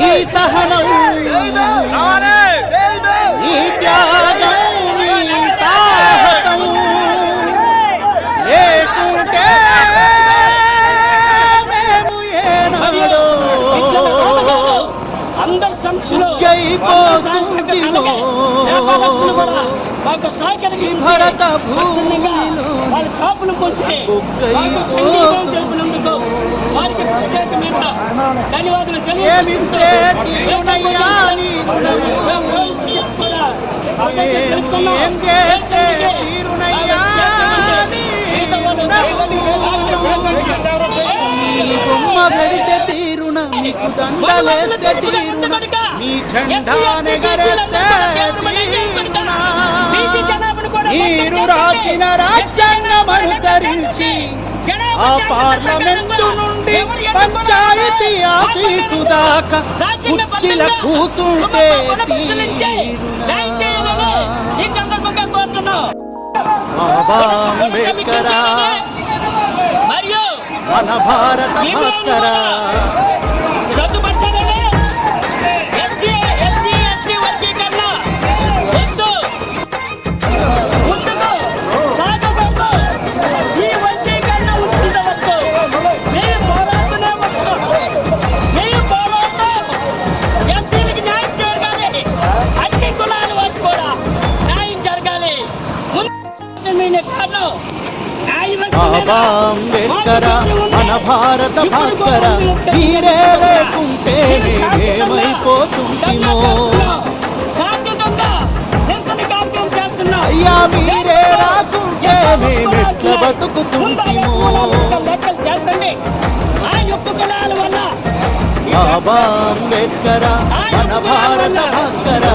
ఈ సహనం, ఈ త్యాగం, ఈ సాహసం లేకుంటే మేము ఏనాడో గైపోతుంటిమో ఈ భరత భూమిలో ఏమిస్తే తీరునయ్యా నీ రుణము, ఏం చేస్తే తీరునయ్యా నీ నీ బొమ్మ పెడితే తీరున, మీకు దండలేస్తే తీరున, మీ జెండానే గరేస్తే తీరున, మీరు రాసిన రాజ్యాంగం అనుసరించి ఆ పార్లమెంటు నుండి పంచాయతీ ఆఫీసు దాకా కుర్చీల కూసుంటే బాబా అంబేద్కరా మన భారత భాస్కరా. బాబా అంబేద్కరా మన భారత భాస్కర, మీరే లేకుంటే మేమేమైపోతుంటిమో, అయ్యా మీరే రాకుంటే మేమెట్ల బతుకుతుంటిమో. బాబా అంబేద్కరా మన భారత భాస్కర,